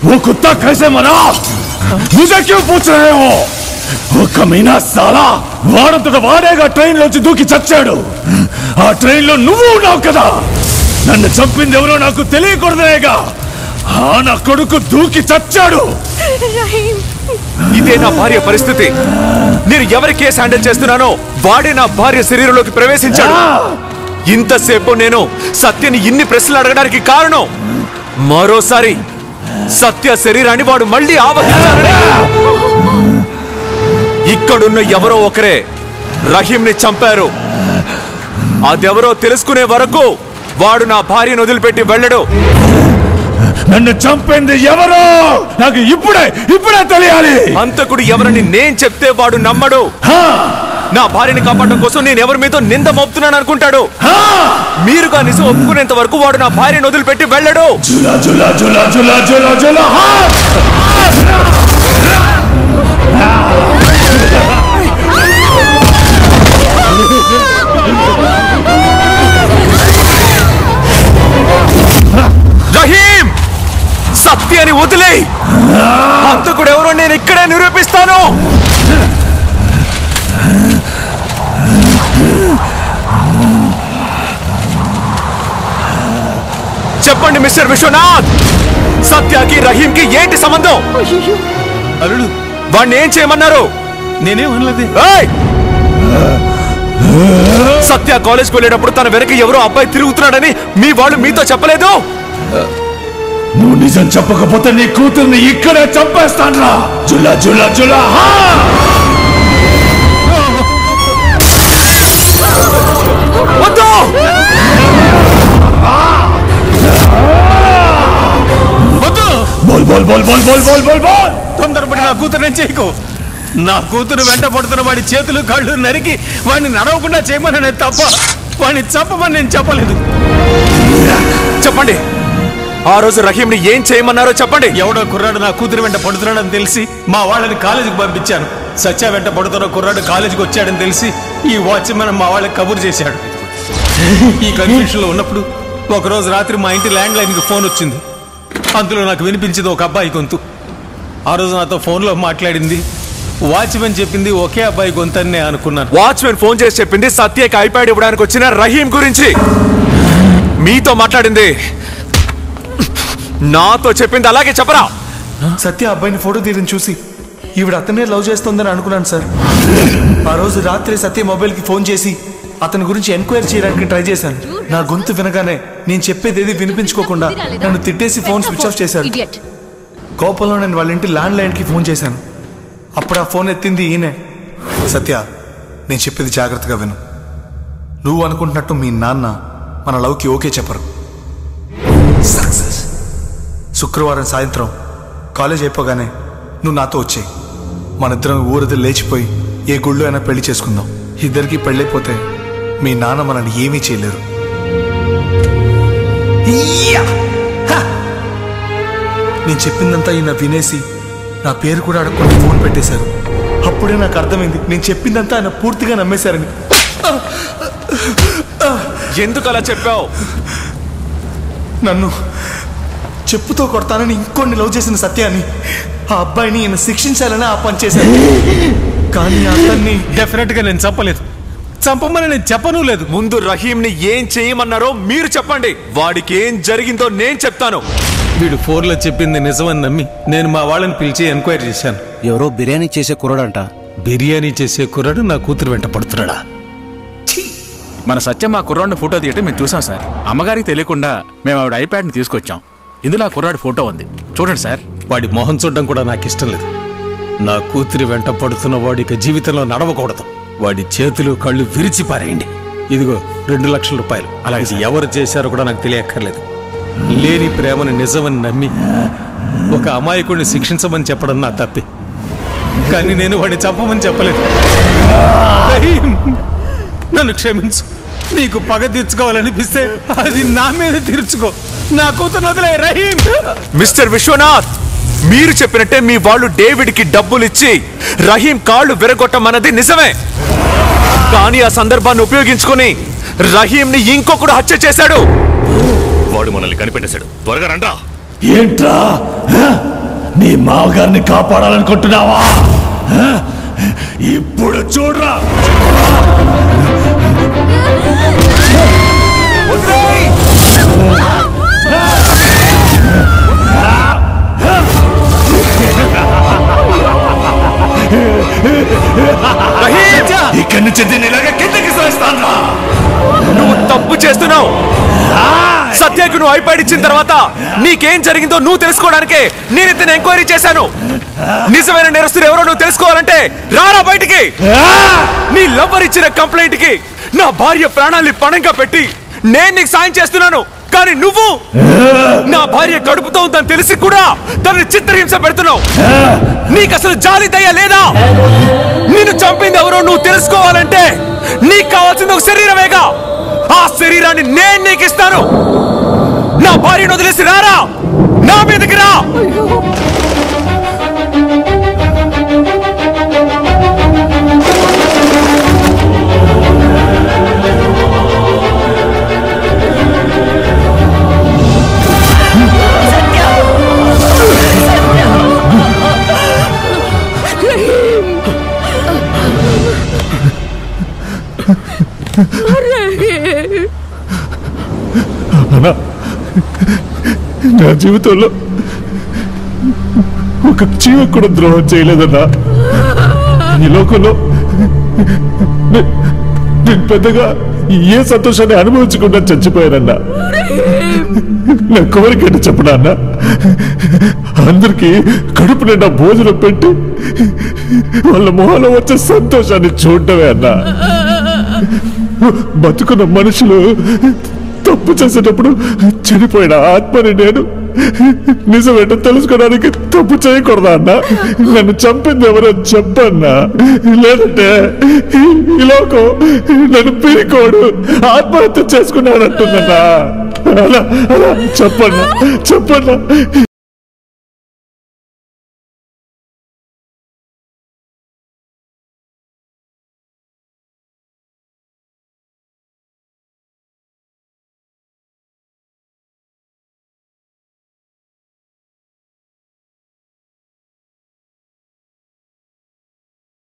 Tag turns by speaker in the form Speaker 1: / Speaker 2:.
Speaker 1: वो कुत्ता कैसे मरा? मुझे क्यों पूछ रहे हो? वो कमीना साला వాడంతట వాడేగా ట్రైన్ లోంచి దూకి చచ్చాడు. ఆ ట్రైన్ లో నువ్వు ఉన్నావు కదా. నన్ను చంపింది ఎవరో నాకు తెలియకూడదేగా. ఆ నా కొడుకు దూకి చచ్చాడు.
Speaker 2: ఇదే నా భార్య పరిస్థితి. నేను ఎవరి కేసు హ్యాండిల్ చేస్తున్నానో వాడే నా భార్య శరీరంలోకి ప్రవేశించాడు. ఇంతసేపు నేను సత్యని ఇన్ని ప్రశ్నలు అడగడానికి కారణం మరోసారి సత్య శరీరాన్ని వాడు మళ్ళీ ఆవహించాలని. ఇక్కడున్న ఎవరో ఒకరే రహీంని చంపారు. అదెవరో తెలుసుకునే వరకు వాడు నా భార్యను వదిలిపెట్టి వెళ్ళడు.
Speaker 1: నన్ను చంపింది ఎవరో నాకు ఇప్పుడే తెలియాలి.
Speaker 2: హంతకుడు ఎవరని నేను చెప్తే వాడు నమ్మడు. నా భార్యని కాపాడడం కోసం నేను ఎవరి మీతో నింద మోపుతున్నాను అనుకుంటాడు. మీరుగా నిజం ఒప్పుకునేంత వరకు వాడు నా భార్యను వదిలిపెట్టి వెళ్ళడు. రహీం, సత్యాన్ని వదిలే. హంతకుడు ఎవరో నేను ఇక్కడే నిరూపిస్తాను. చెప్పండి మిస్టర్ విశ్వనాథ్, సత్యకి రహీంకి ఏంటి సంబంధం?
Speaker 3: అల్లుడు,
Speaker 2: వాడిని ఏం చేయమన్నారు?
Speaker 3: నేనేం అనలేదు.
Speaker 2: సత్య కాలేజ్కి వెళ్ళేటప్పుడు తన వెనక ఎవరో అబ్బాయి తిరుగుతున్నాడని మీ వాళ్ళు మీతో చెప్పలేదు?
Speaker 1: నువ్వు నిజం చెప్పకపోతే నీ కూతుర్ని ఇక్కడే చంపేస్తాను. జులా జులా జులా.
Speaker 2: వద్దు.
Speaker 1: బోల్ బోల్ బోల్ బోల్ బోల్ బోల్ బోల్ బోల్.
Speaker 3: తొందరపడి నా కూతురు చేయకు. నా కూతురు వెంట పడుతున్న వాడి చేతులు కళ్ళు నరికి వాడిని నడవకుండా చేయమని తప్ప వాడిని చంపమని నేను చెప్పలేదు.
Speaker 2: చెప్పండి, ఆ రోజు రహీంని ఏం చేయమన్నారో చెప్పండి.
Speaker 3: ఎవడో కుర్రాడు నా కూతురు వెంట పడుతున్నాడని తెలిసి మా వాళ్ళని కాలేజీకి పంపించాను. సత్య వెంట పడుతున్న కుర్రాడు కాలేజీకి వచ్చాడని తెలిసి ఈ వాచ్మెన్ మా వాళ్ళకి కబురు చేశాడు. ఈ కన్ఫ్యూషన్ లో ఉన్నప్పుడు ఒకరోజు రాత్రి మా ఇంటి ల్యాండ్ లైన్కి ఫోన్ వచ్చింది. అందులో నాకు వినిపించింది ఒక అబ్బాయి గొంతు. ఆ రోజు నాతో ఫోన్లో మాట్లాడింది వాచ్మెన్ చెప్పింది ఒకే అబ్బాయి గొంతు అని అనుకున్నాను.
Speaker 2: వాచ్మెన్ ఫోన్ చేసి చెప్పింది సత్యకి ఐప్యాడ్ ఇవ్వడానికి వచ్చిన రహీం గురించి. మీతో మాట్లాడింది నాతో చెప్పింది అలాగే చెప్పరా?
Speaker 4: సత్య అబ్బాయిని ఫోటో తీయడం చూసి ఈవిడ అతనే లవ్ చేస్తుందని అనుకున్నాను సార్. ఆ రోజు రాత్రి సత్య మొబైల్కి ఫోన్ చేసి అతని గురించి ఎంక్వైరీ చేయడానికి ట్రై చేశాను. నా గొంతు వినగానే నేను చెప్పేది ఏది వినిపించుకోకుండా నన్ను తిట్టేసి ఫోన్ స్విచ్ ఆఫ్ చేశాడు. కోపంలో నేను వాళ్ళ ఇంటి ల్యాండ్ లైన్కి ఫోన్ చేశాను. అప్పుడు ఆ ఫోన్ ఎత్తింది ఈయనే. సత్య, నేను చెప్పేది జాగ్రత్తగా విను. నువ్వు అనుకుంటున్నట్టు మీ నాన్న మన లవ్కి ఓకే చెప్పరు. సక్సెస్. శుక్రవారం సాయంత్రం కాలేజ్ అయిపోగానే నువ్వు నాతో వచ్చేయి. మనిద్దరం ఊరది లేచిపోయి ఏ గుళ్ళో అయినా పెళ్లి చేసుకుందాం. ఇద్దరికి పెళ్ళైపోతే మీ నాన్న మనల్ని ఏమీ చేయలేరు. నేను చెప్పిందంతా ఈయన వినేసి నా పేరు కూడా అడగకుండా ఫోన్ పెట్టేశారు. అప్పుడే నాకు అర్థమైంది నేను చెప్పిందంతా ఆయన పూర్తిగా నమ్మేశారని.
Speaker 2: ఎందుకు అలా చెప్పావు?
Speaker 4: నన్ను చెప్పుతో కొడతానని ఇంకొన్ని లవ్ చేసిన సత్యాన్ని, ఆ అబ్బాయిని ఈయన శిక్షించాలని ఆ పని చేశాను. కానీ అతన్ని
Speaker 3: డెఫినెట్ గా నేను చంపలేదు. చంపమని నేను చెప్పను లేదు.
Speaker 2: ముందు రహీంని ఏం చేయమన్నారో మీరు చెప్పండి. వాడికి ఏం జరిగిందో నేను చెప్తాను.
Speaker 3: వీడు ఫోన్లో చెప్పింది నిజమని నమ్మి నేను మా వాళ్ళని పిలిచి ఎంక్వైరీ చేశాను.
Speaker 5: ఎవరో బిర్యానీ చేసే కుర్రాడంట.
Speaker 3: బిర్యానీ చేసే కుర్రాడు నా కూతురు వెంట పడుతున్నాడా?
Speaker 6: మన సత్యం మా కుర్రాడిని ఫోటో తీయటం మేము చూసాం సార్. అమ్మగారికి తెలియకుండా మేము ఆవిడ ఐప్యాడ్ని తీసుకొచ్చాం. ఇందులో ఆ కుర్రాడి ఫోటో ఉంది, చూడండి సార్.
Speaker 3: వాడి మొహం చూడడం కూడా నాకు ఇష్టం లేదు. నా కూతురి వెంట పడుతున్న వాడికి జీవితంలో నడవకూడదు. వాడి చేతులు కళ్ళు విరిచి పారేయండి. ఇదిగో 2 లక్షల రూపాయలు.
Speaker 6: అలాగే
Speaker 3: ఇది ఎవరు చేశారో కూడా నాకు తెలియక్కర్లేదు. లేని ప్రేమను నిజమని నమ్మి ఒక అమాయకుడిని శిక్షించమని చెప్పడం నా తప్పే, కానీ నేను వాడిని చంపమని చెప్పలేదు. రహీం, నన్ను క్షమించు. నీకు పగ తీర్చుకోవాలనిపిస్తే అది నా మీద తీర్చుకో. నా కూతురు వదిలే రహీం.
Speaker 2: మిస్టర్ విశ్వనాథ్, మీరు చెప్పినట్టే మీ వాళ్ళు డేవిడ్ కి డబ్బులు ఇచ్చి రహీం కాళ్ళు విరగొట్టమన్నది నిజమే. కానీ ఆ సందర్భాన్ని ఉపయోగించుకొని రహీం ని ఇంకొకడు హత్య చేశాడు.
Speaker 1: వాడు మనల్ని కనిపెట్టేశాడు. త్వరగా రండా. ఏంట్రా, నీ మావగారిని కాపాడాలనుకుంటున్నావా? ఇప్పుడు చూడరా. ఇక్కడి నుంచి దీన్ని ఇలాగే కిందకి సాయిస్తాను.
Speaker 2: నువ్వు తప్పు చేస్తున్నావు. సత్యకు నువ్వు ఐప్యాడ్ ఇచ్చిన తర్వాత నీకేం జరిగిందో నువ్వు తెలుసుకోవడానికే నేను ఇతను ఎంక్వైరీ చేశాను. నిజమైన నేరస్తులు ఎవరో నువ్వు తెలుసుకోవాలంటే రారా బయటికి. నీ లవ్వర్ ఇచ్చిన కంప్లైంట్ కి నా భార్య ప్రాణాల్ని పణంగా పెట్టి నేను నీకు సాయం చేస్తున్నాను, కానీ నువ్వు నా భార్య కడుపుతో ఉందని తెలిసి కూడా తనని చిత్రహింస పెడుతున్నావు. నీకు అసలు జాలి దయ లేదా? నిన్ను చంపింది ఎవరో నువ్వు తెలుసుకోవాలంటే నీకు కావాల్సింది ఒక శరీరమేగా. ఆ శరీరాన్ని నేను నీకు ఇస్తాను. నా భార్యను వదిలేసి రారా, నా మీదకి రా.
Speaker 1: నా జీవితంలో ఒక జీవికి కూడా ద్రోహం చేయలేదన్నా. ఈ లోకంలో నేను పెద్దగా ఏ సంతోషాన్ని అనుభవించకుండా చచ్చిపోయానన్నా. నా కోరికని చెప్పడా అన్నా, అందరికీ కడుపు నిండా భోజనం పెట్టి వాళ్ళ మొహంలో వచ్చే సంతోషాన్ని చూడటమే అన్నా. బతుకున్న మనుషులు తప్పు చేసేటప్పుడు చనిపోయిన ఆత్మని నేను నిజమేంటో తెలుసుకోవడానికి తప్పు చేయకూడదా అన్నా? నన్ను చంపింది ఎవరో చెప్పన్నా, లేదంటే ఈ లోకం నన్ను పిరికోడు ఆత్మహత్య చేసుకున్నాడంటుందన్నా. అలా చెప్పన్నా.